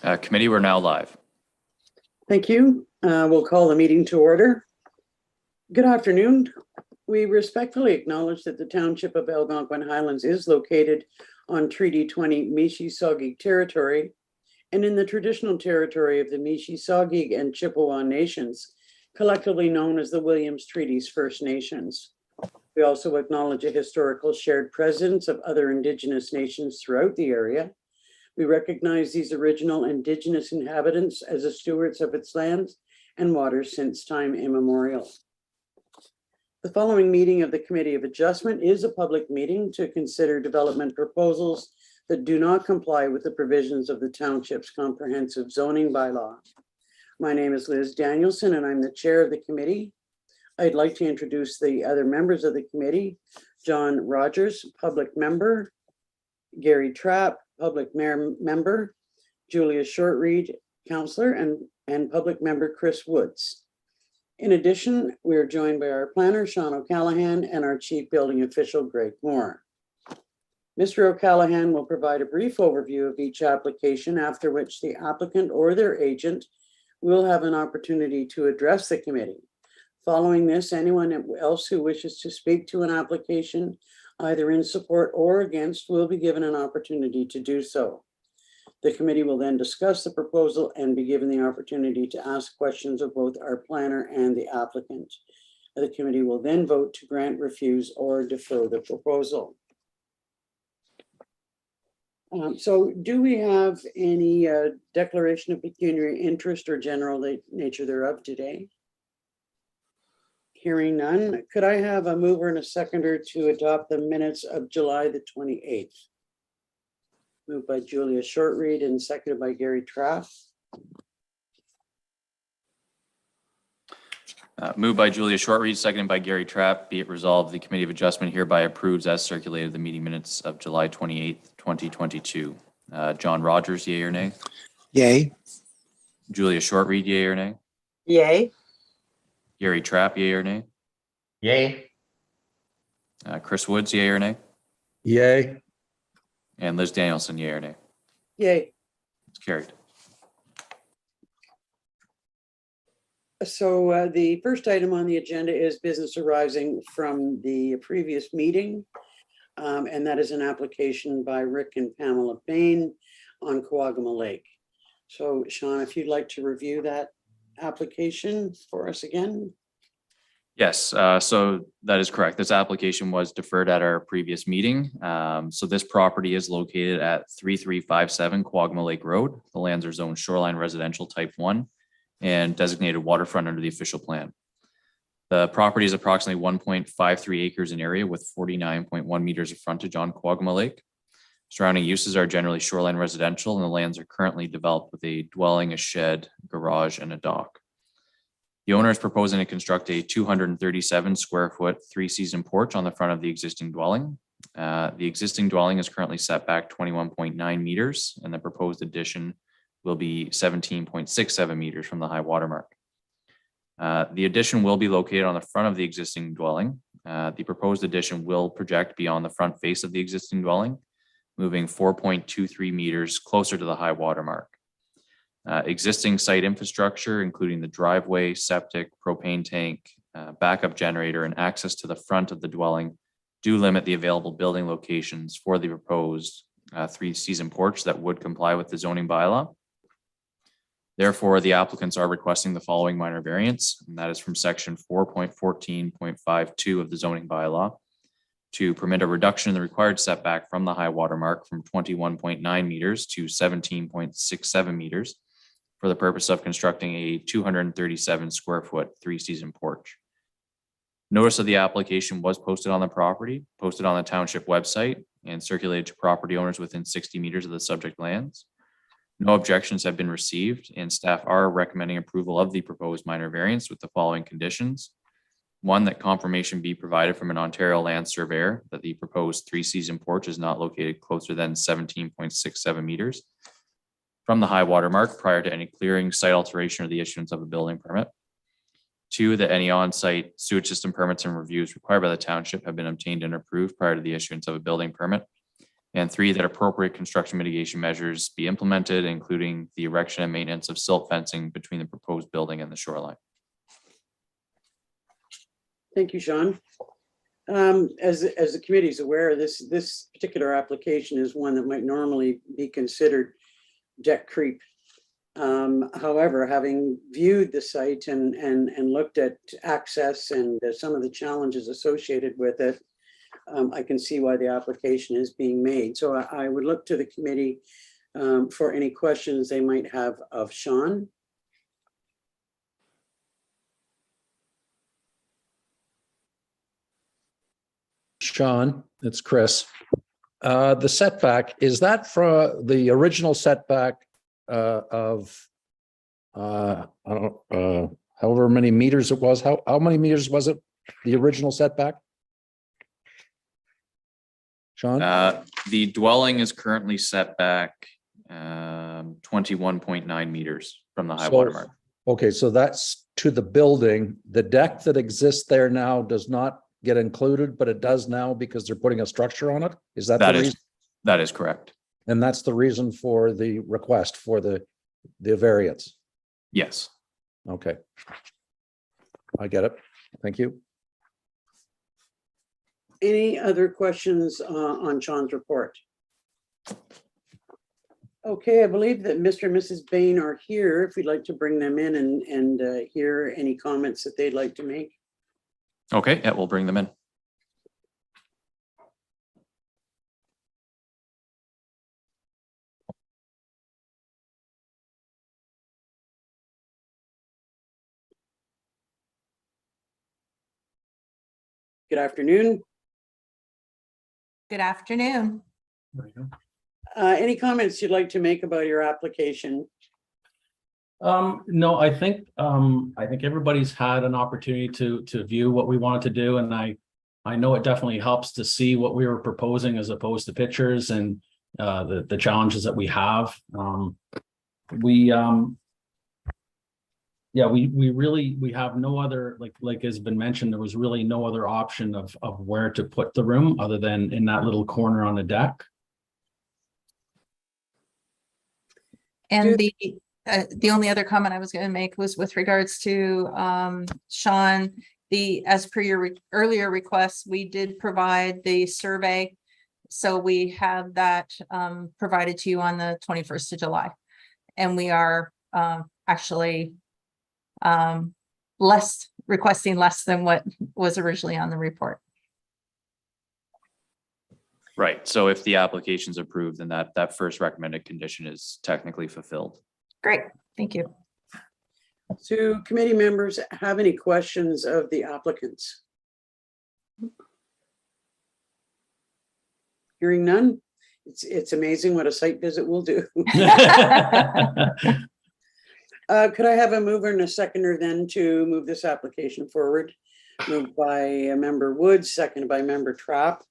Committee, we're now live. Thank you. We'll call the meeting to order. Good afternoon. We respectfully acknowledge that the Township of Algonquin Highlands is located on Treaty 20 Mississauga territory and in the traditional territory of the Mississauga and Chippewa Nations, collectively known as the Williams Treaties First Nations. We also acknowledge a historical shared presence of other Indigenous nations throughout the area. We recognize these original Indigenous inhabitants as the stewards of its lands and waters since time immemorial. The following meeting of the Committee of Adjustment is a public meeting to consider development proposals that do not comply with the provisions of the Township's comprehensive zoning bylaw. My name is Liz Danielson and I'm the chair of the committee. I'd like to introduce the other members of the committee: John Rogers, public member; Gary Trapp, public member; Julia Shortreed, councillor; and public member Chris Woods. In addition, we are joined by our planner, Sean O'Callaghan, and our chief building official, Greg Moore. Mr. O'Callaghan will provide a brief overview of each application, after which the applicant or their agent will have an opportunity to address the committee. Following this, anyone else who wishes to speak to an application, either in support or against, will be given an opportunity to do so. The committee will then discuss the proposal and be given the opportunity to ask questions of both our planner and the applicant. The committee will then vote to grant, refuse, or defer the proposal. So do we have any declaration of pecuniary interest or general nature thereof today? Hearing none, could I have a mover and a seconder to adopt the minutes of July the 28th? Moved by Julia Shortreed and seconded by Gary Trapp. Moved by Julia Shortreed, seconded by Gary Trapp. Be it resolved, the Committee of Adjustment hereby approves as circulated the meeting minutes of July 28th, 2022. John Rogers, yea or nay? Yay. Julia Shortreed, yea or nay? Yay. Gary Trapp, yea or nay? Yay. Chris Woods, yea or nay? Yay. And Liz Danielson, yea or nay? Yay. It's carried. So the first item on the agenda is business arising from the previous meeting. And that is an application by Rick and Pamela Bain on Coagama Lake. So Sean, if you'd like to review that application for us again. Yes, so that is correct. This application was deferred at our previous meeting. So this property is located at 3357 Coagama Lake Road. The lands are zoned shoreline residential type 1 and designated waterfront under the official plan. The property is approximately 1.53 acres in area with 49.1 meters of frontage on Coagama Lake. Surrounding uses are generally shoreline residential, and the lands are currently developed with a dwelling, a shed, garage, and a dock. The owner is proposing to construct a 237 square foot 3-season porch on the front of the existing dwelling. The existing dwelling is currently set back 21.9 meters, and the proposed addition will be 17.67 meters from the high water mark. The addition will be located on the front of the existing dwelling. The proposed addition will project beyond the front face of the existing dwelling, moving 4.23 meters closer to the high water mark. Existing site infrastructure, including the driveway, septic, propane tank, backup generator, and access to the front of the dwelling, do limit the available building locations for the proposed 3-season porch that would comply with the zoning bylaw. Therefore, the applicants are requesting the following minor variance, and that is from section 4.14.52 of the zoning bylaw to permit a reduction in the required setback from the high water mark from 21.9 meters to 17.67 meters for the purpose of constructing a 237 square foot 3-season porch. Notice of the application was posted on the property, posted on the township website, and circulated to property owners within 60 meters of the subject lands. No objections have been received, and staff are recommending approval of the proposed minor variance with the following conditions. One, that confirmation be provided from an Ontario land surveyor that the proposed 3-season porch is not located closer than 17.67 meters from the high water mark prior to any clearing, site alteration, or the issuance of a building permit. Two, that any on-site sewage system permits and reviews required by the township have been obtained and approved prior to the issuance of a building permit. And 3, that appropriate construction mitigation measures be implemented, including the erection and maintenance of silt fencing between the proposed building and the shoreline. Thank you, Sean. As the committee is aware, this particular application is one that might normally be considered deck creep. However, having viewed the site and looked at access and some of the challenges associated with it, I can see why the application is being made. So I would look to the committee for any questions they might have of Sean. Sean, it's Chris. The setback, is that for the original setback of I don't however many meters it was? How many meters was it? The original setback? Sean? The dwelling is currently set back 21.9 meters from the high water mark. Okay, so that's to the building. The deck that exists there now does not get included, but it does now because they're putting a structure on it? Is that the reason? That is correct. And that's the reason for the request for the variance? Yes. Okay. I get it. Thank you. Any other questions on Sean's report? Okay, I believe that Mr. and Mrs. Bain are here. If you'd like to bring them in and hear any comments that they'd like to make. Okay, yeah, we'll bring them in. Good afternoon. Good afternoon. Any comments you'd like to make about your application? No, I think everybody's had an opportunity to view what we wanted to do, and I know it definitely helps to see what we were proposing as opposed to pictures and the challenges that we have. We have no other, like has been mentioned, there was really no other option of where to put the room other than in that little corner on the deck. And the only other comment I was going to make was with regards to Sean, as per your earlier request, we did provide the survey. So we have that provided to you on the 21st of July. And we are actually requesting less than what was originally on the report. Right. So if the application is approved, then that first recommended condition is technically fulfilled. Great. Thank you. Do committee members have any questions of the applicants? Hearing none, it's amazing what a site visit will do. Could I have a mover and a seconder then to move this application forward? Moved by member Woods, seconded by member Trapp.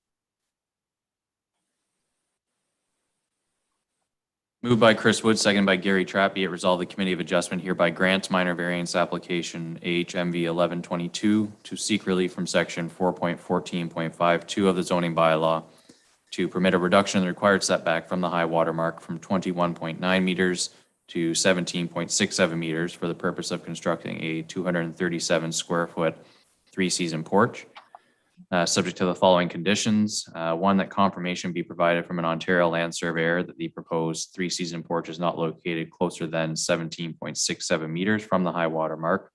Moved by Chris Wood, seconded by Gary Trapp. Be it resolved, the Committee of Adjustment hereby grants minor variance application HMV 1122 to seek relief from section 4.14.52 of the zoning bylaw to permit a reduction in the required setback from the high water mark from 21.9 meters to 17.67 meters for the purpose of constructing a 237 square foot 3-season porch. Subject to the following conditions. 1, that confirmation be provided from an Ontario land surveyor that the proposed 3-season porch is not located closer than 17.67 meters from the high water mark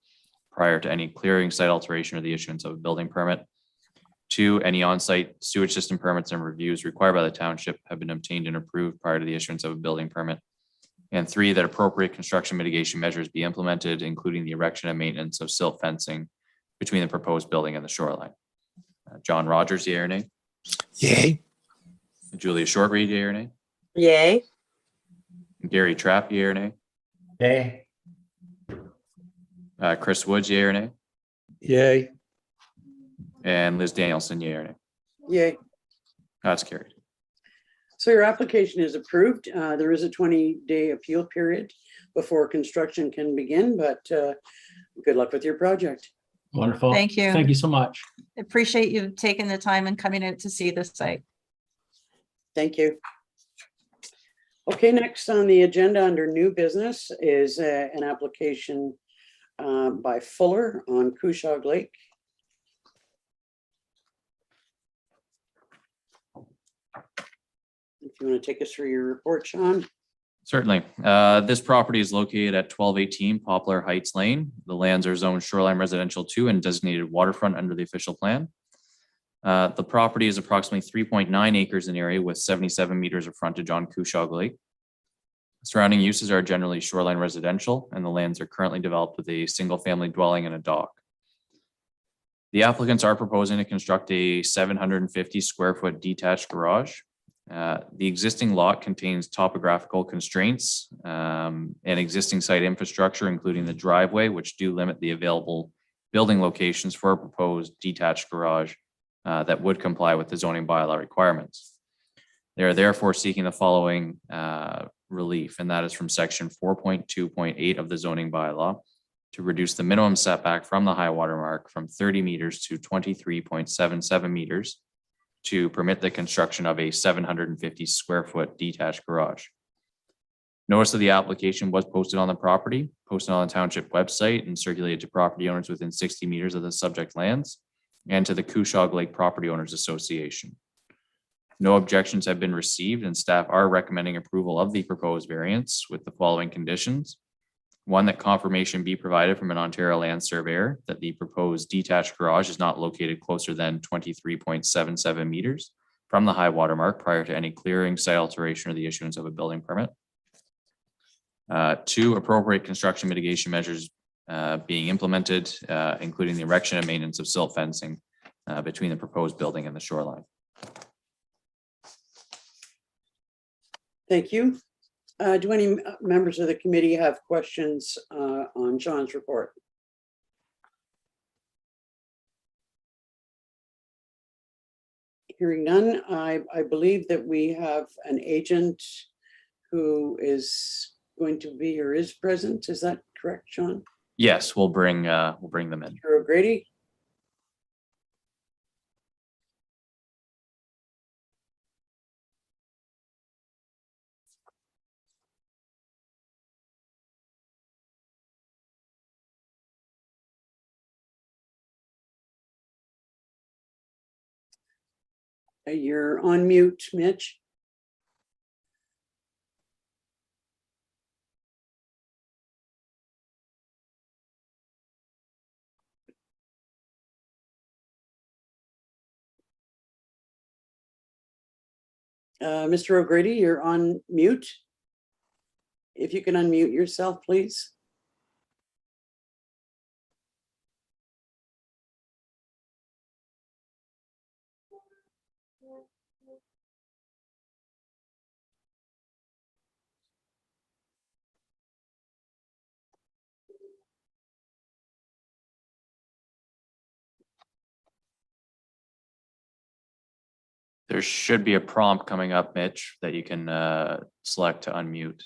prior to any clearing, site alteration, or the issuance of a building permit. 2, any on-site sewage system permits and reviews required by the township have been obtained and approved prior to the issuance of a building permit. And 3, that appropriate construction mitigation measures be implemented, including the erection and maintenance of silt fencing between the proposed building and the shoreline. John Rogers, yea or nay? Yay. Julia Shortreed, yea or nay? Yay. Gary Trapp, yea or nay? Hey. Chris Woods, yea or nay? Yay. And Liz Danielson, yea or nay? Yay. That's carried. So your application is approved. There is a 20-day appeal period before construction can begin, but good luck with your project. Wonderful. Thank you. Thank you so much. Appreciate you taking the time and coming out to see the site. Thank you. Okay, next on the agenda under new business is an application by Fuller on Cushog Lake. If you want to take us through your report, Sean. Certainly. This property is located at 1218 Poplar Heights Lane. The lands are zoned shoreline residential 2 and designated waterfront under the official plan. The property is approximately 3.9 acres in area with 77 meters of frontage on Cushog Lake. Surrounding uses are generally shoreline residential, and the lands are currently developed with a single-family dwelling and a dock. The applicants are proposing to construct a 750 square foot detached garage. The existing lot contains topographical constraints and existing site infrastructure, including the driveway, which do limit the available building locations for a proposed detached garage that would comply with the zoning bylaw requirements. They are therefore seeking the following relief, and that is from section 4.2.8 of the zoning bylaw to reduce the minimum setback from the high water mark from 30 meters to 23.77 meters to permit the construction of a 750 square foot detached garage. Notice of the application was posted on the property, posted on the township website, and circulated to property owners within 60 meters of the subject lands and to the Cushog Lake Property Owners Association. No objections have been received, and staff are recommending approval of the proposed variance with the following conditions. One, that confirmation be provided from an Ontario land surveyor that the proposed detached garage is not located closer than 23.77 meters from the high water mark prior to any clearing, site alteration, or the issuance of a building permit. Two, appropriate construction mitigation measures being implemented, including the erection and maintenance of silt fencing between the proposed building and the shoreline. Thank you. Do any members of the committee have questions on Sean's report? Hearing none, I believe that we have an agent who is going to be or is present. Is that correct, Sean? Yes, we'll bring them in. Mr. O'Grady? You're on mute, Mitch. Mr. O'Grady, you're on mute. If you can unmute yourself, please. There should be a prompt coming up, Mitch, that you can select to unmute.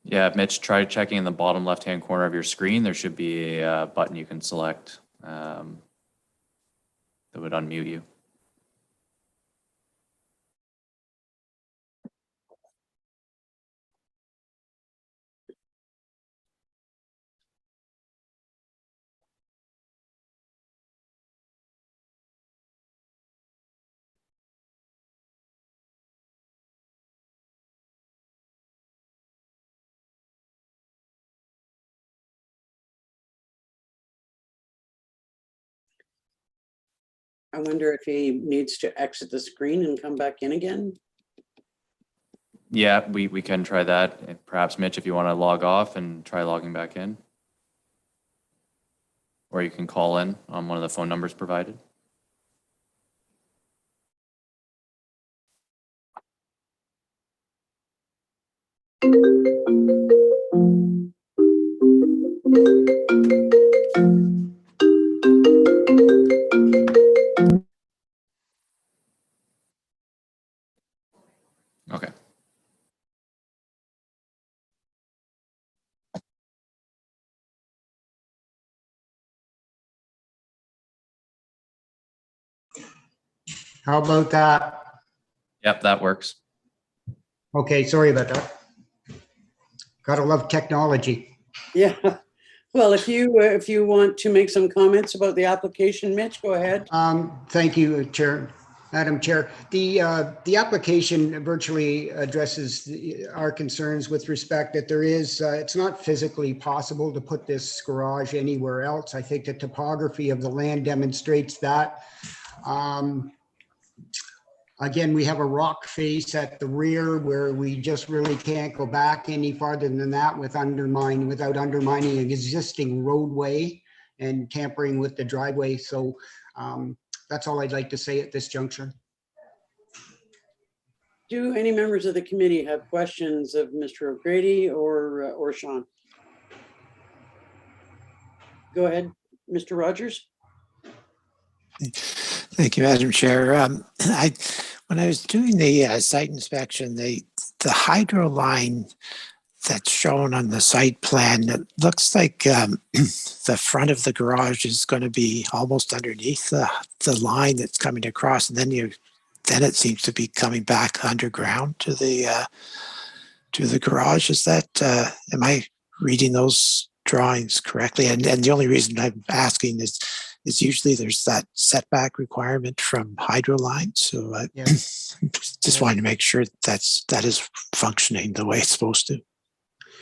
Yeah, Mitch, try checking in the bottom left-hand corner of your screen. There should be a button you can select that would unmute you. I wonder if he needs to exit the screen and come back in again. Yeah, we can try that. Perhaps, Mitch, if you want to log off and try logging back in. Or you can call in on one of the phone numbers provided. How about that? Yep, that works. Okay, sorry about that. Gotta love technology. Yeah. Well, if you want to make some comments about the application, Mitch, go ahead. Thank you, Madam Chair. The application virtually addresses our concerns with respect that there is, it's not physically possible to put this garage anywhere else. I think the topography of the land demonstrates that. Again, we have a rock face at the rear where we just really can't go back any farther than that without undermining an existing roadway and tampering with the driveway. So that's all I'd like to say at this juncture. Do any members of the committee have questions of Mr. O'Grady or Sean? Go ahead, Mr. Rogers. Thank you, Madam Chair. When I was doing the site inspection, the hydro line that's shown on the site plan, it looks like the front of the garage is going to be almost underneath the line that's coming across, and then it seems to be coming back underground to the garage. Is that am I reading those drawings correctly? And the only reason I'm asking is usually there's that setback requirement from hydro lines. So I just wanted to make sure that is functioning the way it's supposed to.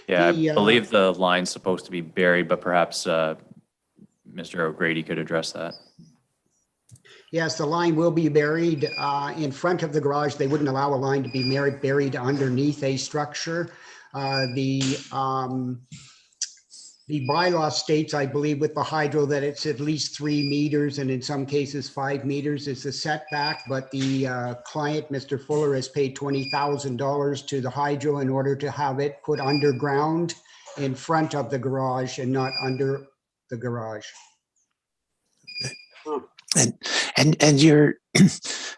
Yeah, I believe the line's supposed to be buried, but perhaps Mr. O'Grady could address that. Yes, the line will be buried in front of the garage. They wouldn't allow a line to be buried underneath a structure. The bylaw states, I believe, with the hydro that it's at least 3 meters and in some cases 5 meters is the setback. But the client, Mr. Fuller, has paid $20,000 to the hydro in order to have it put underground in front of the garage and not under the garage. And your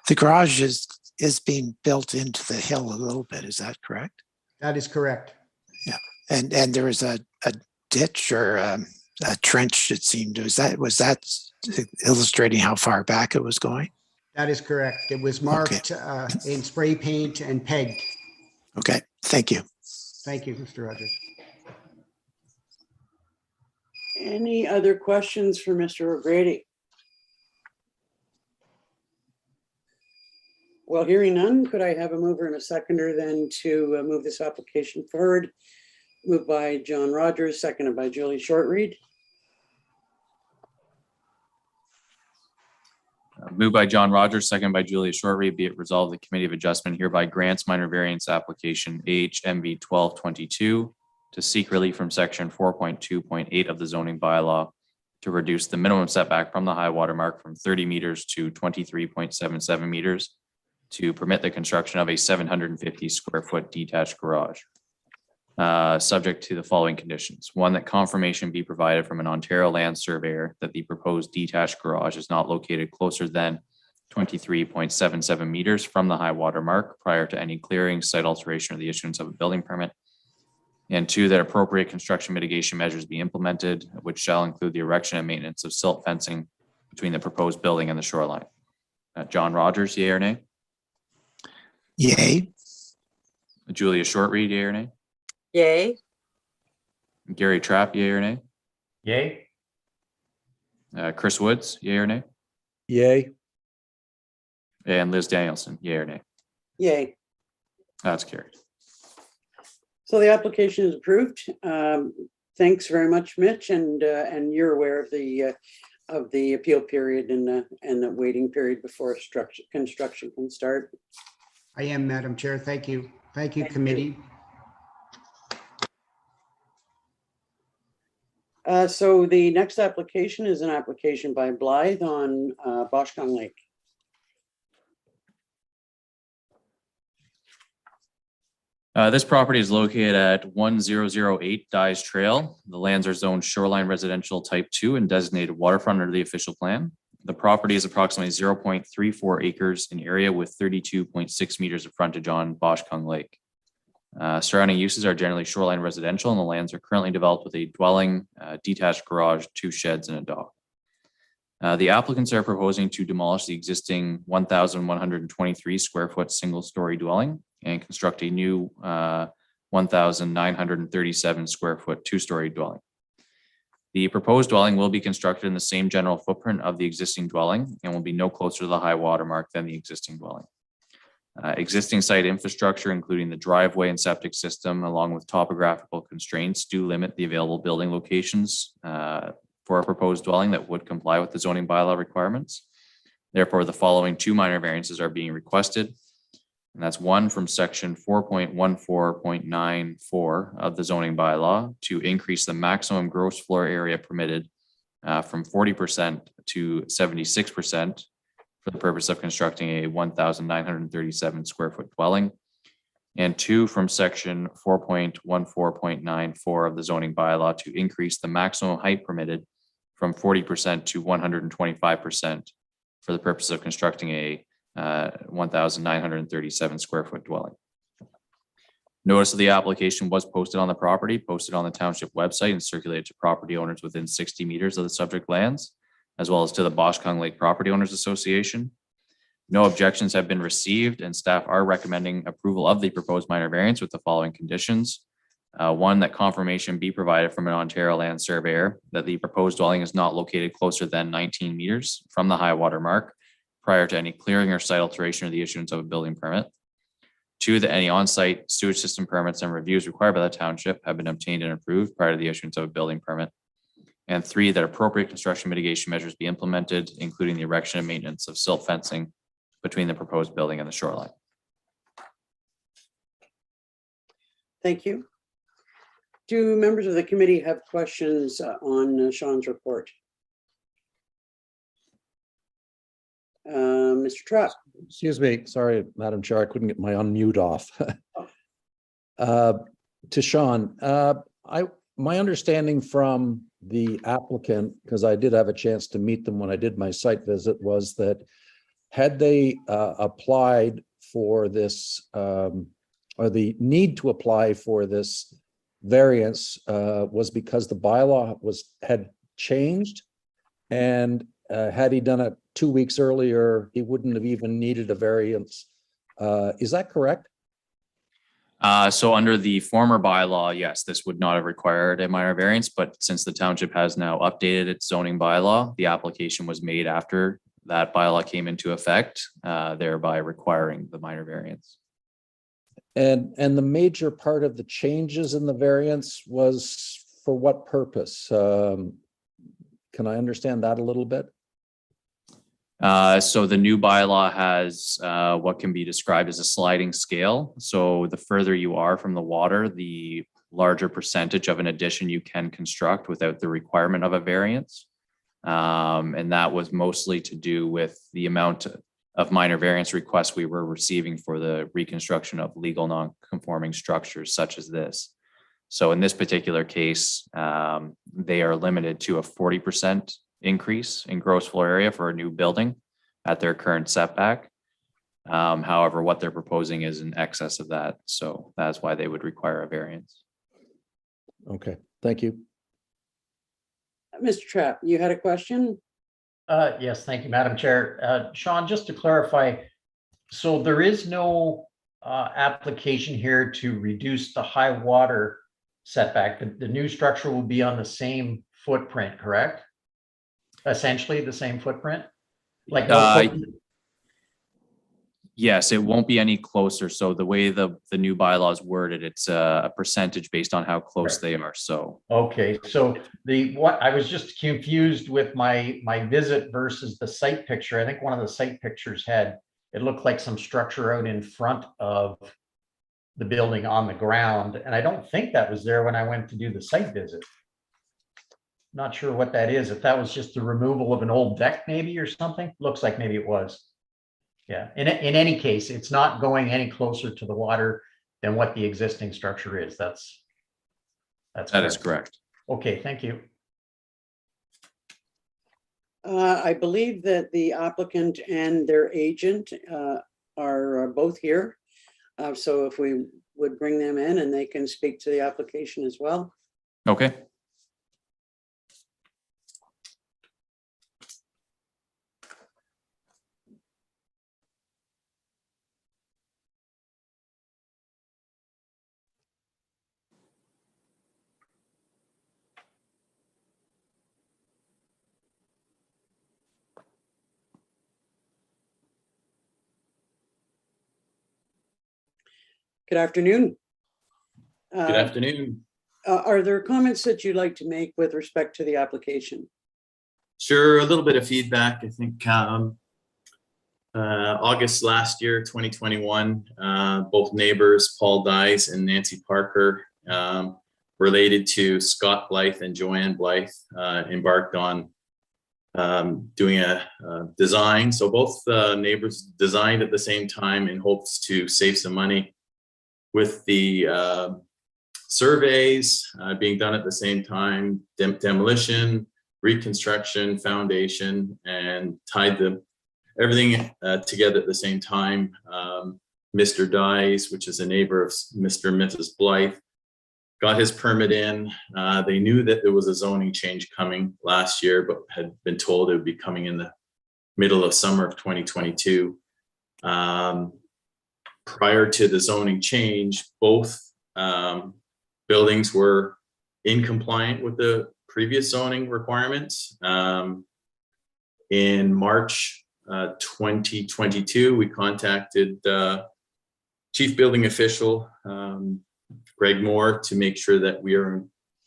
the garage is being built into the hill a little bit. Is that correct? That is correct. Yeah, and there was a ditch or a trench, it seemed. Was that illustrating how far back it was going? That is correct. It was marked in spray paint and pegged. Okay, thank you. Thank you, Mr. Rogers. Any other questions for Mr. O'Grady? Well, hearing none, could I have a mover and a seconder then to move this application forward? Moved by John Rogers, seconded by Julie Shortreed. Moved by John Rogers, seconded by Julia Shortreed. Be it resolved, the Committee of Adjustment hereby grants minor variance application HMV 1222 to seek relief from section 4.2.8 of the zoning bylaw to reduce the minimum setback from the high water mark from 30 meters to 23.77 meters to permit the construction of a 750 square foot detached garage. Subject to the following conditions. One, that confirmation be provided from an Ontario land surveyor that the proposed detached garage is not located closer than 23.77 meters from the high water mark prior to any clearing, site alteration, or the issuance of a building permit. And two, that appropriate construction mitigation measures be implemented, which shall include the erection and maintenance of silt fencing between the proposed building and the shoreline. John Rogers, yea or nay? Yay. Julia Shortreed, yea or nay? Yay. Gary Trapp, yea or nay? Yay. Chris Woods, yea or nay? Yay. And Liz Danielson, yea or nay? Yay. That's carried. So the application is approved. Thanks very much, Mitch, and you're aware of the appeal period and the waiting period before construction can start. I am, Madam Chair. Thank you. Thank you, committee. So the next application is an application by Blythe on Boshkong Lake. This property is located at 1008 Dyes Trail. The lands are zoned shoreline residential type 2 and designated waterfront under the official plan. The property is approximately 0.34 acres in area with 32.6 meters of frontage on Boshkong Lake. Surrounding uses are generally shoreline residential, and the lands are currently developed with a dwelling, detached garage, 2 sheds, and a dock. The applicants are proposing to demolish the existing 1,123 square foot single-story dwelling and construct a new 1,937 square foot two-story dwelling. The proposed dwelling will be constructed in the same general footprint of the existing dwelling and will be no closer to the high water mark than the existing dwelling. Existing site infrastructure, including the driveway and septic system, along with topographical constraints, do limit the available building locations for a proposed dwelling that would comply with the zoning bylaw requirements. Therefore, the following two minor variances are being requested. And that's one from section 4.14.94 of the zoning bylaw to increase the maximum gross floor area permitted from 40% to 76% for the purpose of constructing a 1,937 square foot dwelling. And two from section 4.14.94 of the zoning bylaw to increase the maximum height permitted from 40% to 125% for the purpose of constructing a 1,937 square foot dwelling. Notice of the application was posted on the property, posted on the township website, and circulated to property owners within 60 meters of the subject lands, as well as to the Boschkong Lake Property Owners Association. No objections have been received, and staff are recommending approval of the proposed minor variance with the following conditions. One, that confirmation be provided from an Ontario land surveyor that the proposed dwelling is not located closer than 19 meters from the high water mark prior to any clearing or site alteration or the issuance of a building permit. Two, that any on-site sewage system permits and reviews required by the township have been obtained and approved prior to the issuance of a building permit. And three, that appropriate construction mitigation measures be implemented, including the erection and maintenance of silt fencing between the proposed building and the shoreline. Thank you. Do members of the committee have questions on Sean's report? Mr. Trapp. Excuse me, sorry, Madam Chair, I couldn't get my unmute off. To Sean, my understanding from the applicant, because I did have a chance to meet them when I did my site visit, was that had they applied for this, or the need to apply for this variance was because the bylaw had changed, and had he done it 2 weeks earlier, he wouldn't have even needed a variance. Is that correct? So under the former bylaw, yes, this would not have required a minor variance, but since the township has now updated its zoning bylaw, the application was made after that bylaw came into effect, thereby requiring the minor variance. And the major part of the changes in the variance was for what purpose? Can I understand that a little bit? So the new bylaw has what can be described as a sliding scale. So the further you are from the water, the larger percentage of an addition you can construct without the requirement of a variance. And that was mostly to do with the amount of minor variance requests we were receiving for the reconstruction of legal non-conforming structures such as this. So in this particular case, they are limited to a 40% increase in gross floor area for a new building at their current setback. However, what they're proposing is in excess of that. So that's why they would require a variance. Okay, thank you. Mr. Trapp, you had a question? Yes, thank you, Madam Chair. Sean, just to clarify, so there is no application here to reduce the high water setback. The new structure will be on the same footprint, correct? Essentially the same footprint? Like yes, it won't be any closer. So the way the new bylaw is worded, it's a percentage based on how close they are. So okay, so what I was just confused with my visit versus the site picture. I think one of the site pictures it looked like some structure out in front of the building on the ground, and I don't think that was there when I went to do the site visit. Not sure what that is. If that was just the removal of an old deck maybe or something. Looks like maybe it was. Yeah, in any case, it's not going any closer to the water than what the existing structure is. That is correct. Okay, thank you. I believe that the applicant and their agent are both here. So if we would bring them in and they can speak to the application as well. Okay. Good afternoon. Good afternoon. Are there comments that you'd like to make with respect to the application? Sure, a little bit of feedback. I think August last year, 2021, both neighbors, Paul Dyes and Nancy Parker, related to Scott Blythe and Joanne Blythe, embarked on doing a design. So both neighbors designed at the same time in hopes to save some money with the surveys being done at the same time, demolition, reconstruction, foundation, and tied everything together at the same time. Mr. Dyes, which is a neighbor of Mr. and Mrs. Blythe, got his permit in. They knew that there was a zoning change coming last year, but had been told it would be coming in the middle of summer of 2022. Prior to the zoning change, both buildings were in compliant with the previous zoning requirements. In March 2022, we contacted Chief Building Official Greg Moore to make sure that we are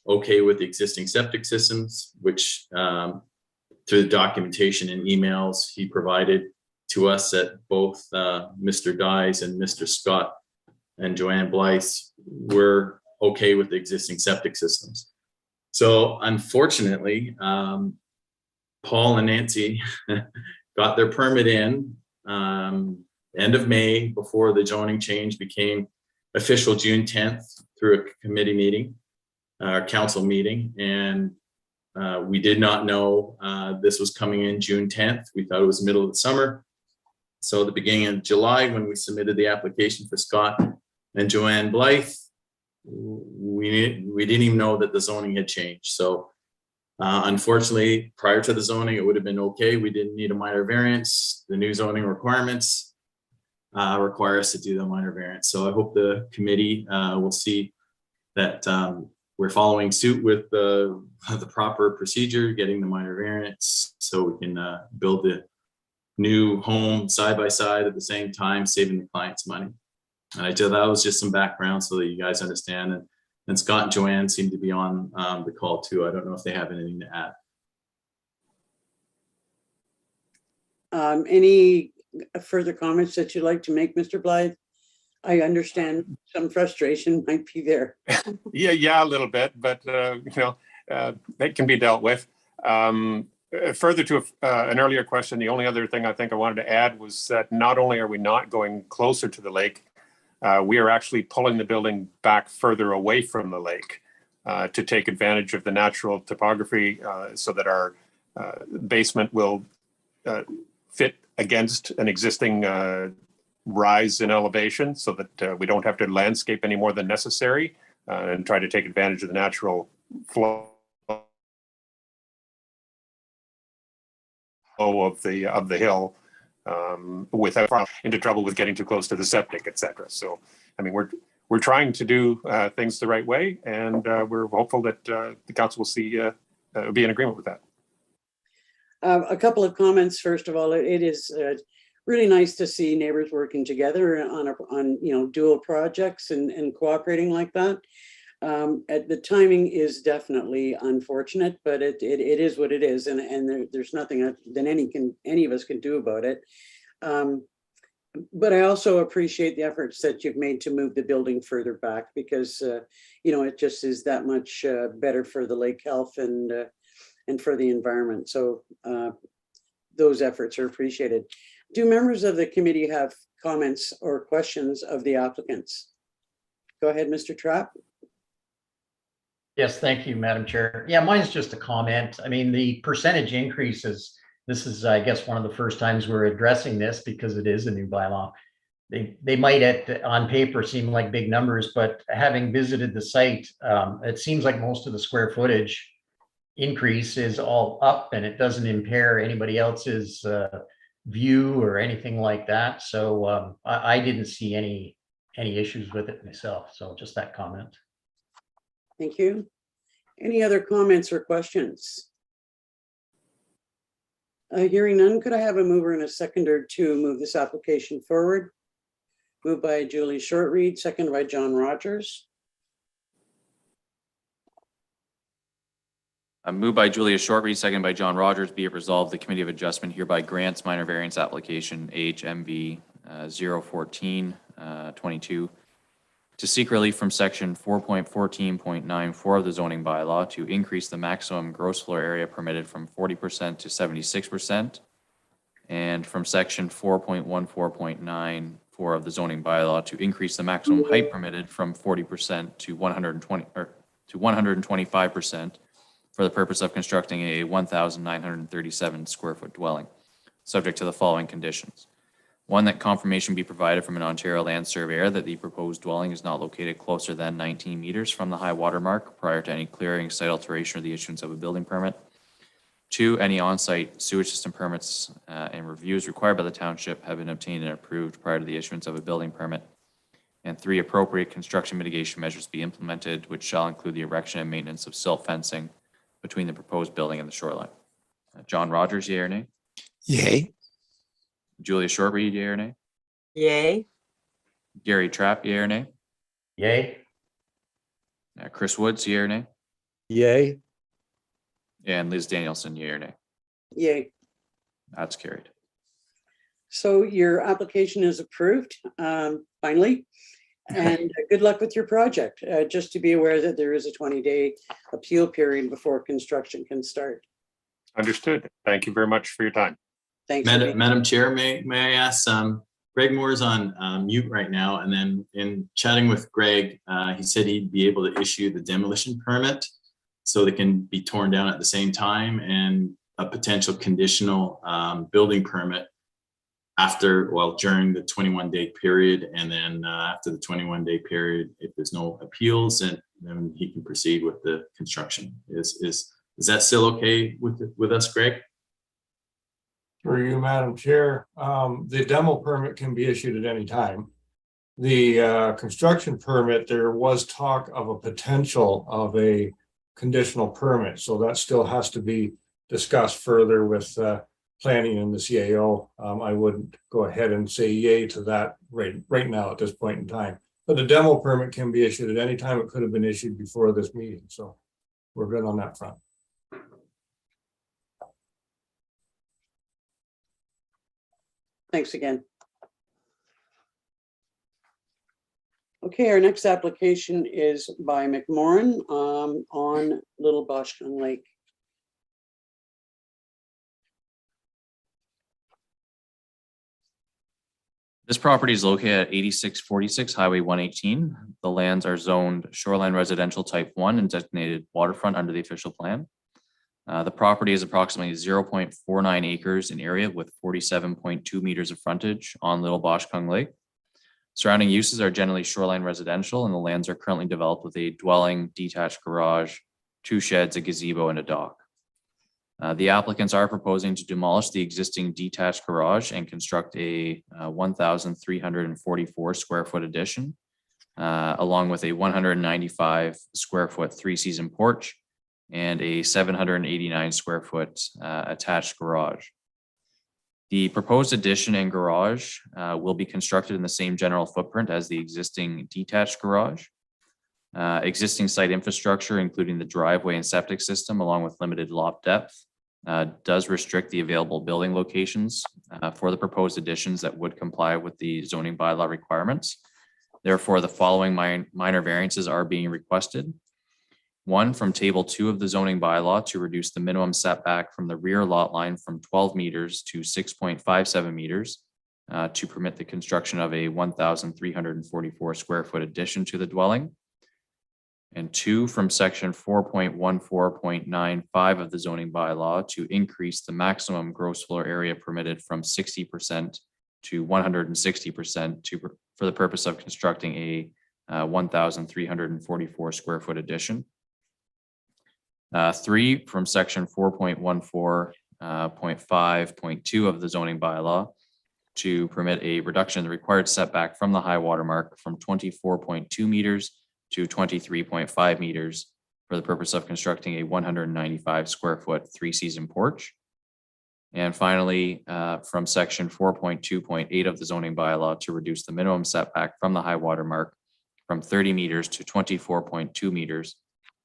okay with the existing septic systems, which through the documentation and emails he provided to us, that both Mr. Dyes and Mr. Scott and Joanne Blythe were okay with the existing septic systems. So unfortunately, Paul and Nancy got their permit in end of May, before the zoning change became official June 10th through a committee meeting, council meeting. And we did not know this was coming in June 10th. We thought it was middle of the summer. So the beginning of July, when we submitted the application for Scott and Joanne Blythe, we didn't even know that the zoning had changed. So unfortunately, prior to the zoning, it would have been okay. We didn't need a minor variance. The new zoning requirements require us to do the minor variance. So I hope the committee will see that we're following suit with the proper procedure, getting the minor variance, so we can build the new home side by side at the same time, saving the clients money. And that was just some background so that you guys understand. And Scott and Joanne seem to be on the call too. I don't know if they have anything to add. Any further comments that you'd like to make, Mr. Blythe? I understand some frustration might be there. Yeah, a little bit, but that can be dealt with. Further to an earlier question, the only other thing I think I wanted to add was that not only are we not going closer to the lake, we are actually pulling the building back further away from the lake to take advantage of the natural topography so that our basement will fit against an existing rise in elevation, so that we don't have to landscape any more than necessary and try to take advantage of the natural flow of the hill without into trouble with getting too close to the septic, etc. So, I mean, we're trying to do things the right way, and we're hopeful that the council will be in agreement with that. A couple of comments. First of all, it is really nice to see neighbors working together on dual projects and cooperating like that. The timing is definitely unfortunate, but it is what it is, and there's nothing that any of us can do about it. But I also appreciate the efforts that you've made to move the building further back, because it just is that much better for the lake health and for the environment. So those efforts are appreciated. Do members of the committee have comments or questions of the applicants? Go ahead, Mr. Trapp. Yes, thank you, Madam Chair. Yeah, mine's just a comment. I mean, the percentage increases, this is, I guess, one of the first times we're addressing this because it is a new bylaw. They might on paper seem like big numbers, but having visited the site, it seems like most of the square footage increase is all up, and it doesn't impair anybody else's view or anything like that. So I didn't see any issues with it myself. So just that comment. Thank you. Any other comments or questions? Hearing none, could I have a mover and a seconder to move this application forward? Moved by Julie Shortreed, second by John Rogers. Moved by Julia Shortreed, second by John Rogers, be it resolved, the Committee of Adjustment hereby grants minor variance application HMV 014-22 to seek relief from section 4.14.94 of the zoning bylaw to increase the maximum gross floor area permitted from 40% to 76%, and from section 4.14.94 of the zoning bylaw to increase the maximum height permitted from 40% to 120 or to 125% for the purpose of constructing a 1,937 square foot dwelling, subject to the following conditions. One, that confirmation be provided from an Ontario land surveyor that the proposed dwelling is not located closer than 19 meters from the high water mark prior to any clearing, site alteration, or the issuance of a building permit. Two, any on-site sewage system permits and reviews required by the township have been obtained and approved prior to the issuance of a building permit. And three, appropriate construction mitigation measures be implemented, which shall include the erection and maintenance of silt fencing between the proposed building and the shoreline. John Rogers, yea or nay? Yay. Julia Shortreed, yea or nay? Yay. Gary Trapp, yea or nay? Yay. Chris Woods, yea or nay? Yay. And Liz Danielson, yea or nay? Yay. That's carried. So your application is approved, finally. And good luck with your project. Just to be aware that there is a 20-day appeal period before construction can start. Understood. Thank you very much for your time. Thanks. Madam Chair, may I ask, Greg Moore's on mute right now, and then in chatting with Greg, he said he'd be able to issue the demolition permit so they can be torn down at the same time, and a potential conditional building permit during the 21-day period, and then after the 21-day period, if there's no appeals, and then he can proceed with the construction. Is that still okay with us, Greg? For you, Madam Chair, the demo permit can be issued at any time. The construction permit, there was talk of a potential of a conditional permit, so that still has to be discussed further with planning and the CAO. I wouldn't go ahead and say yay to that right now at this point in time. But the demo permit can be issued at any time. It could have been issued before this meeting, so we're good on that front. Thanks again. Okay, our next application is by McMorrin on Little Boshkung Lake. This property is located at 8646 Highway 118. The lands are zoned shoreline residential type 1 and designated waterfront under the official plan. The property is approximately 0.49 acres in area with 47.2 meters of frontage on Little Boshkung Lake. Surrounding uses are generally shoreline residential, and the lands are currently developed with a dwelling, detached garage, 2 sheds, a gazebo, and a dock. The applicants are proposing to demolish the existing detached garage and construct a 1,344 square foot addition, along with a 195 square foot 3-season porch and a 789 square foot attached garage. The proposed addition and garage will be constructed in the same general footprint as the existing detached garage. Existing site infrastructure, including the driveway and septic system, along with limited lot depth, does restrict the available building locations for the proposed additions that would comply with the zoning bylaw requirements. Therefore, the following minor variances are being requested. One, from table 2 of the zoning bylaw to reduce the minimum setback from the rear lot line from 12 meters to 6.57 meters to permit the construction of a 1,344 square foot addition to the dwelling. And 2, from section 4.14.95 of the zoning bylaw to increase the maximum gross floor area permitted from 60% to 160% for the purpose of constructing a 1,344 square foot addition. 3, from section 4.14.5.2 of the zoning bylaw to permit a reduction in the required setback from the high water mark from 24.2 meters to 23.5 meters for the purpose of constructing a 195 square foot 3-season porch. And finally, from section 4.2.8 of the zoning bylaw to reduce the minimum setback from the high water mark from 30 meters to 24.2 meters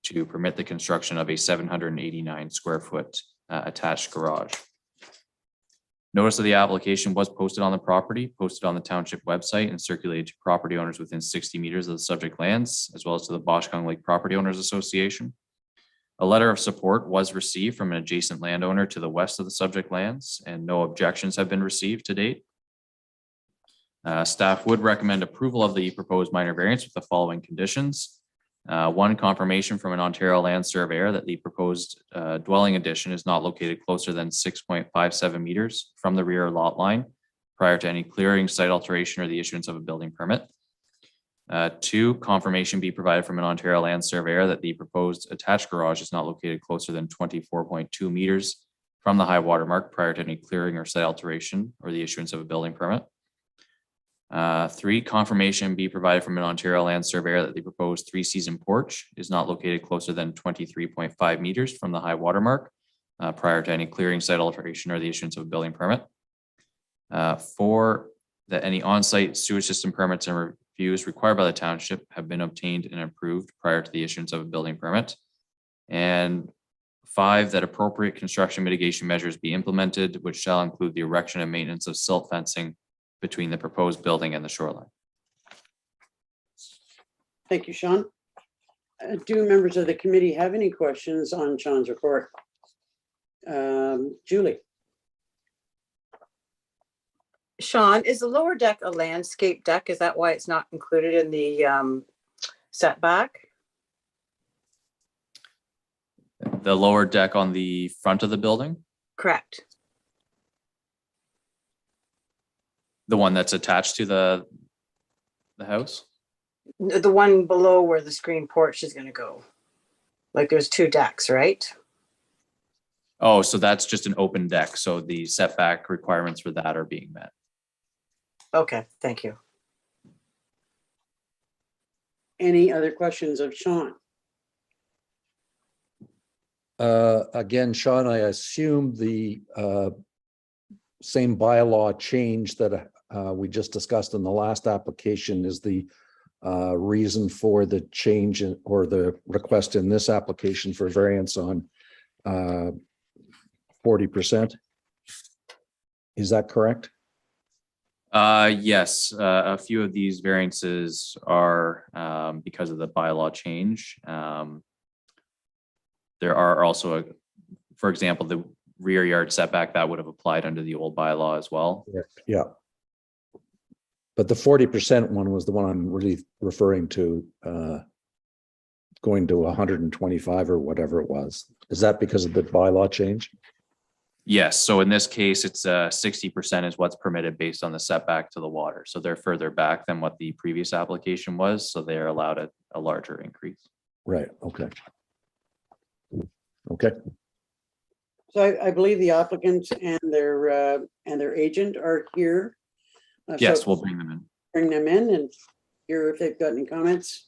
to permit the construction of a 789 square foot attached garage. Notice of the application was posted on the property, posted on the township website, and circulated to property owners within 60 meters of the subject lands, as well as to the Boshkong Lake Property Owners Association. A letter of support was received from an adjacent landowner to the west of the subject lands, and no objections have been received to date. Staff would recommend approval of the proposed minor variance with the following conditions. One, confirmation from an Ontario land surveyor that the proposed dwelling addition is not located closer than 6.57 meters from the rear lot line prior to any clearing, site alteration, or the issuance of a building permit. Two, confirmation be provided from an Ontario land surveyor that the proposed attached garage is not located closer than 24.2 meters from the high water mark prior to any clearing or site alteration or the issuance of a building permit. Three, confirmation be provided from an Ontario land surveyor that the proposed 3-season porch is not located closer than 23.5 meters from the high water mark prior to any clearing, site alteration, or the issuance of a building permit. Four, that any on-site sewage system permits and reviews required by the township have been obtained and approved prior to the issuance of a building permit. And five, that appropriate construction mitigation measures be implemented, which shall include the erection and maintenance of silt fencing between the proposed building and the shoreline. Thank you, Sean. Do members of the committee have any questions on Sean's report? Julie? Sean, is the lower deck a landscape deck? Is that why it's not included in the setback? The lower deck on the front of the building, Correct. the one that's attached to the house? The one below where the screen porch is going to go. Like there's two decks, right? Oh, so that's just an open deck. So the setback requirements for that are being met. Okay, thank you. Any other questions of Sean? Again, Sean, I assume the same bylaw change that we just discussed in the last application is the reason for the change or the request in this application for variance on 40%. Is that correct? Yes, a few of these variances are because of the bylaw change. There are also, for example, the rear yard setback that would have applied under the old bylaw as well. Yeah. But the 40% one was the one I'm really referring to, going to 125 or whatever it was. Is that because of the bylaw change? Yes, so in this case, it's 60% is what's permitted based on the setback to the water. So they're further back than what the previous application was. So they're allowed a larger increase. Right, okay. Okay. So I believe the applicants and their agent are here. Yes, So we'll bring them in. bring them in and hear if they've got any comments.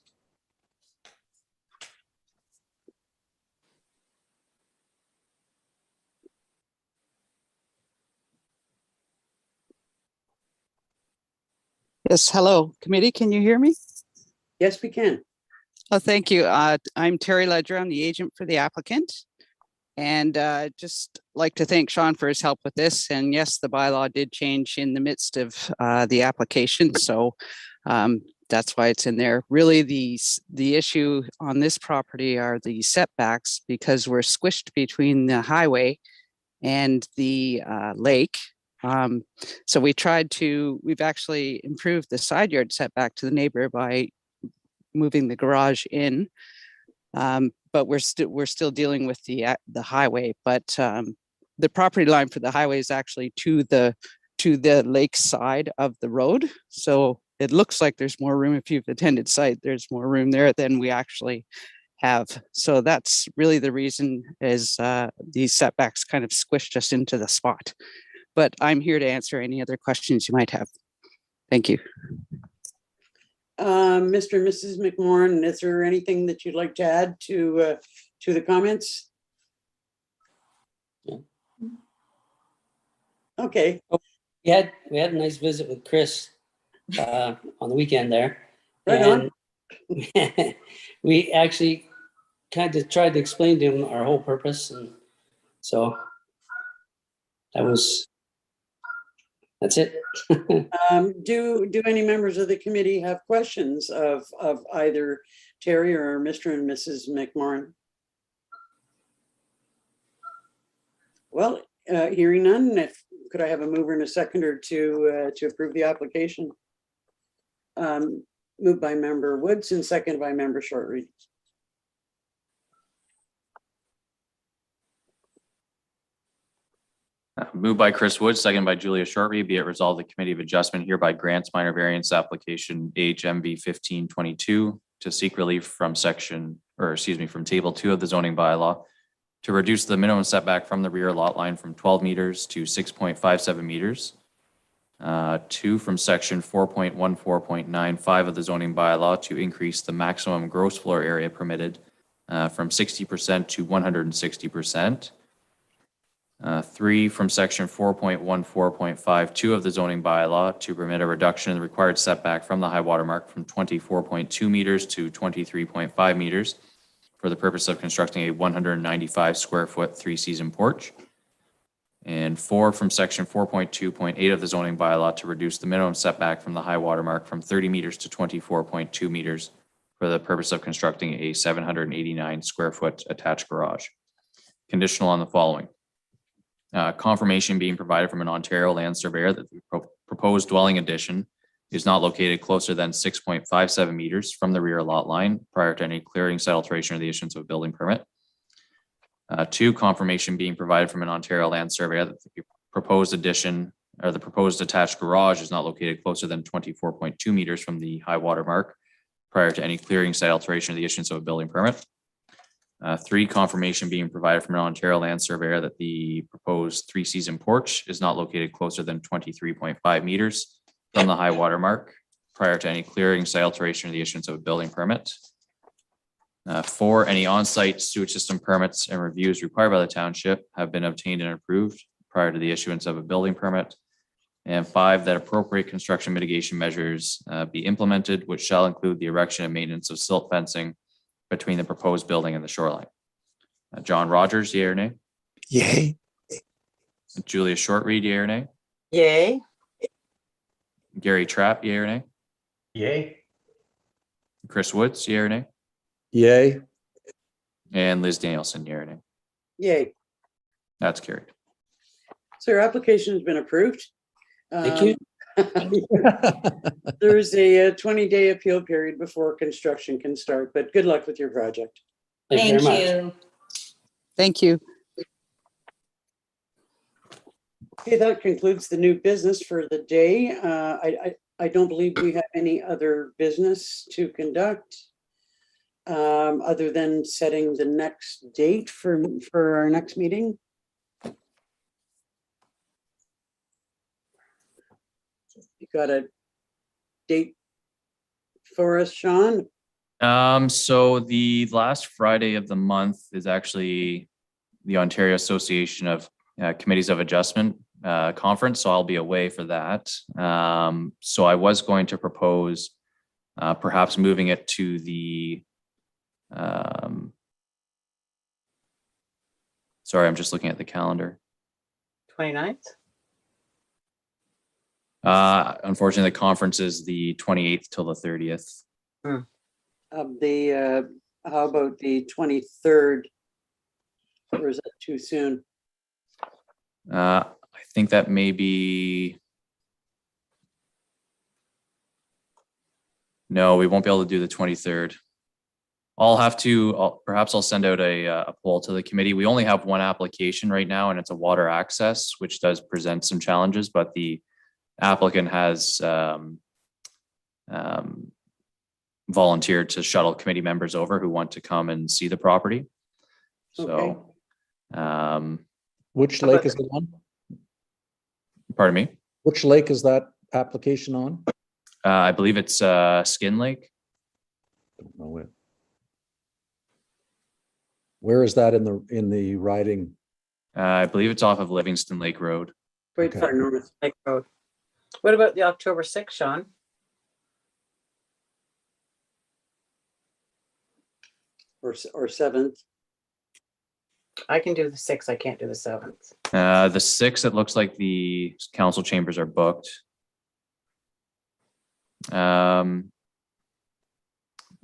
Yes, hello, committee. Can you hear me? Yes, we can. Oh, thank you. I'm Terry Ledger. I'm the agent for the applicant. And just like to thank Sean for his help with this. And yes, the bylaw did change in the midst of the application. So that's why it's in there. Really, the issue on this property are the setbacks because we're squished between the highway and the lake. So we've actually improved the side yard setback to the neighbor by moving the garage in. But we're still dealing with the highway, but the property line for the highway is actually to the lake side of the road. So it looks like there's more room. If you've attended site, there's more room there than we actually have. So that's really the reason is these setbacks kind of squished us into the spot. But I'm here to answer any other questions you might have. Thank you. Mr. and Mrs. McMorrin, is there anything that you'd like to add to the comments? Okay, We had a nice visit with Chris on the weekend there. right on. And we actually kind of tried to explain to him our whole purpose, and so that's it. Do any members of the committee have questions of either Terry or Mr. and Mrs. McMorrin? Well, hearing none, could I have a mover and a seconder to approve the application? Moved by member Woods and seconded by member Shortreed. Moved by Chris Woods, seconded by Julia Shortreed. Be it resolved, the Committee of Adjustment hereby grants minor variance application HMV 1522 to seek relief from from table 2 of the zoning bylaw to reduce the minimum setback from the rear lot line from 12 meters to 6.57 meters. 2, from section 4.14.95 of the zoning bylaw to increase the maximum gross floor area permitted from 60% to 160%. 3, from section 4.14.52 of the zoning bylaw to permit a reduction in the required setback from the high water mark from 24.2 meters to 23.5 meters for the purpose of constructing a 195 square foot 3-season porch. And 4, from section 4.2.8 of the zoning bylaw to reduce the minimum setback from the high water mark from 30 meters to 24.2 meters for the purpose of constructing a 789 square foot attached garage. Conditional on the following. Confirmation being provided from an Ontario land surveyor that the proposed dwelling addition is not located closer than 6.57 meters from the rear lot line prior to any clearing, site alteration, or the issuance of a building permit. 2, confirmation being provided from an Ontario land surveyor that the proposed addition or the proposed attached garage is not located closer than 24.2 meters from the high water mark prior to any clearing, site alteration, or the issuance of a building permit. 3, confirmation being provided from an Ontario land surveyor that the proposed 3-season porch is not located closer than 23.5 meters from the high water mark prior to any clearing, site alteration, or the issuance of a building permit. 4, any on-site sewage system permits and reviews required by the township have been obtained and approved prior to the issuance of a building permit. And 5, that appropriate construction mitigation measures be implemented, which shall include the erection and maintenance of silt fencing between the proposed building and the shoreline. John Rogers, yea or nay? Yay. Julia Shortreed, yea or nay? Yay. Gary Trapp, yea or nay? Yay. Chris Woods, yea or nay? Yay. And Liz Danielson, yea or nay? Yay. That's carried. So your application has been approved. Thank you. There's a 20-day appeal period before construction can start, but good luck with your project. Thank you very much. Thank you. Okay, that concludes the new business for the day. I don't believe we have any other business to conduct other than setting the next date for our next meeting. You got a date for us, Sean? So the last Friday of the month is actually the Ontario Association of Committees of Adjustment conference, so I'll be away for that. So I was going to propose perhaps moving it to the sorry, I'm just looking at the calendar. 29th? Unfortunately, the conference is the 28th till the 30th. How about the 23rd? Or is that too soon? I think that may be. No, we won't be able to do the 23rd. Perhaps I'll send out a poll to the committee. We only have one application right now, and it's a water access, which does present some challenges, but the applicant has volunteered to shuttle committee members over who want to come and see the property. So, which lake is it on? Pardon me? Which lake is that application on? I believe it's Skin Lake. Don't know it. Where is that in the riding? I believe it's off of Livingston Lake Road. Quite Okay. far north, Lake Road. What about the October 6th, Sean? or 7th. I can do the 6th. I can't do the 7th. The 6th, it looks like the council chambers are booked.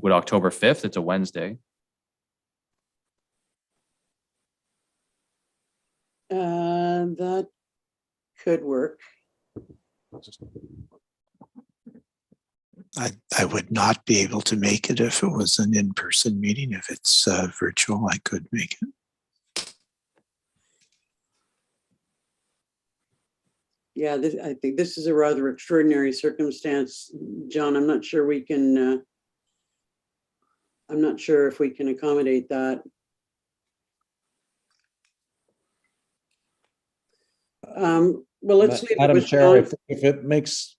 Would October 5th, it's a Wednesday. That could work. I would not be able to make it if it was an in-person meeting. If it's virtual, I could make it. Yeah, I think this is a rather extraordinary circumstance, John. I'm not sure we can, I'm not sure if we can accommodate that. Well, let's leave it Madam with Chair, John. if it makes,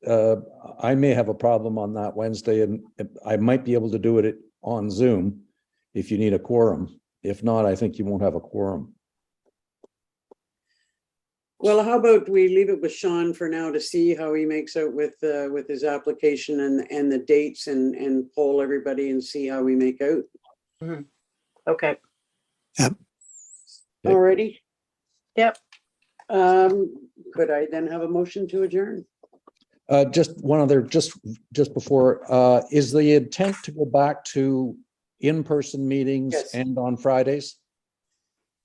I may have a problem on that Wednesday, and I might be able to do it on Zoom if you need a quorum. If not, I think you won't have a quorum. Well, how about we leave it with Sean for now to see how he makes out with his application and the dates and poll everybody and see how we make out. Mhm. Okay. Yep. Alrighty. Yep. Could I then have a motion to adjourn? Just one other, just before, is the intent to go back to in-person meetings Yes. and on Fridays?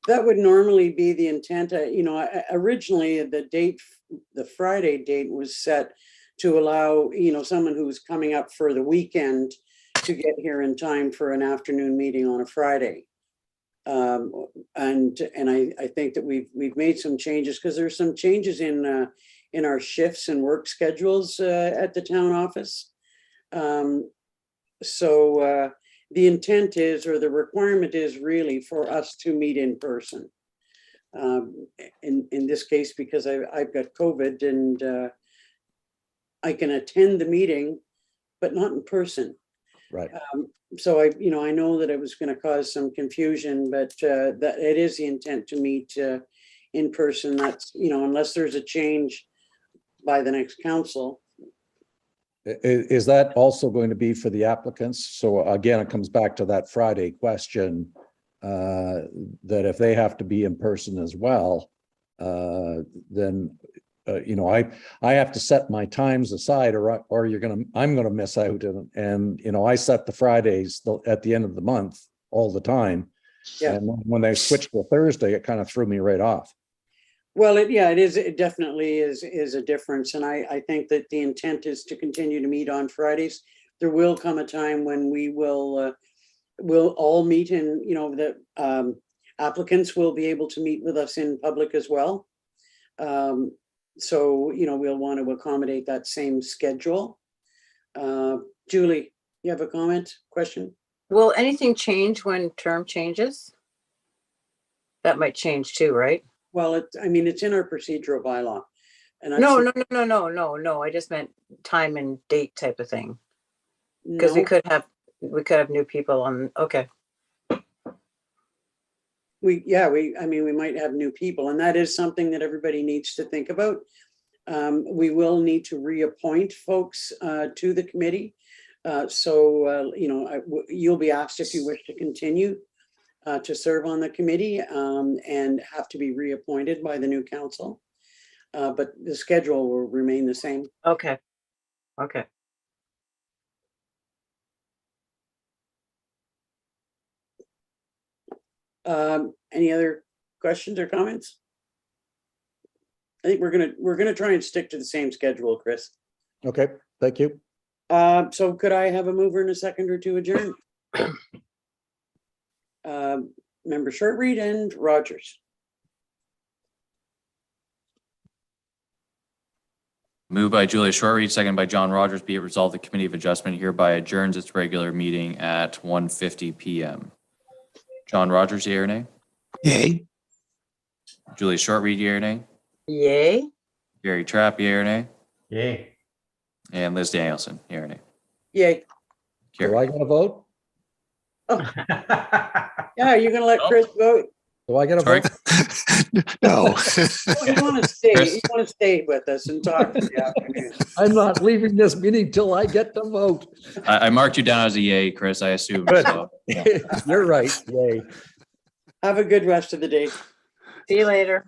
That would normally be the intent. Originally the Friday date was set to allow, someone who was coming up for the weekend to get here in time for an afternoon meeting on a Friday. And I think that we've made some changes because there's some changes in our shifts and work schedules at the town office. So the intent is, or the requirement is really for us to meet in person. In this case, because I've got COVID and I can attend the meeting, but not in person. Right. So I know that it was going to cause some confusion, but that it is the intent to meet in person. That's, unless there's a change by the next council. Is that also going to be for the applicants? So again, it comes back to that Friday question, that if they have to be in person as well, then I have to set my times aside, or I'm gonna miss out, and I set the Fridays at the end of the month all the time. Yeah. And when they switched to Thursday, it kind of threw me right off. Well, it definitely is a difference. And I think that the intent is to continue to meet on Fridays. There will come a time when we'll all meet, and, the applicants will be able to meet with us in public as well. So, we'll want to accommodate that same schedule. Julie, you have a comment, question? Will anything change when term changes? That might change too, right? Well, it's in our procedural bylaw. And No. I just meant time and date type of thing. Because we could have new people on. Okay. We might have new people, and that is something that everybody needs to think about. We will need to reappoint folks to the committee. So you'll be asked if you wish to continue to serve on the committee, and have to be reappointed by the new council. But the schedule will remain the same. Okay. Any other questions or comments? I think we're gonna try and stick to the same schedule, Chris. Okay, thank you. So could I have a mover and a seconder to adjourn? Member Shortreed and Rogers. Moved by Julia Shortreed, second by John Rogers. Be it resolved, the Committee of Adjustment hereby adjourns its regular meeting at 1:50 p.m. John Rogers, yea or nay? Yay. Julia Shortreed, yea or nay? Yay. Gary Trapp, yea or nay? Yay. And Liz Danielson, yea or nay? Yay. Do I got to vote? Yeah, you're gonna let Chris vote? Do I got to Sorry? vote? No. You want to stay with us and talk for the afternoon. I'm not leaving this meeting till I get to vote. I marked you down as a yay, Chris, I assume. Good. So, yeah. You're right. Yay. Have a good rest of the day. See you later.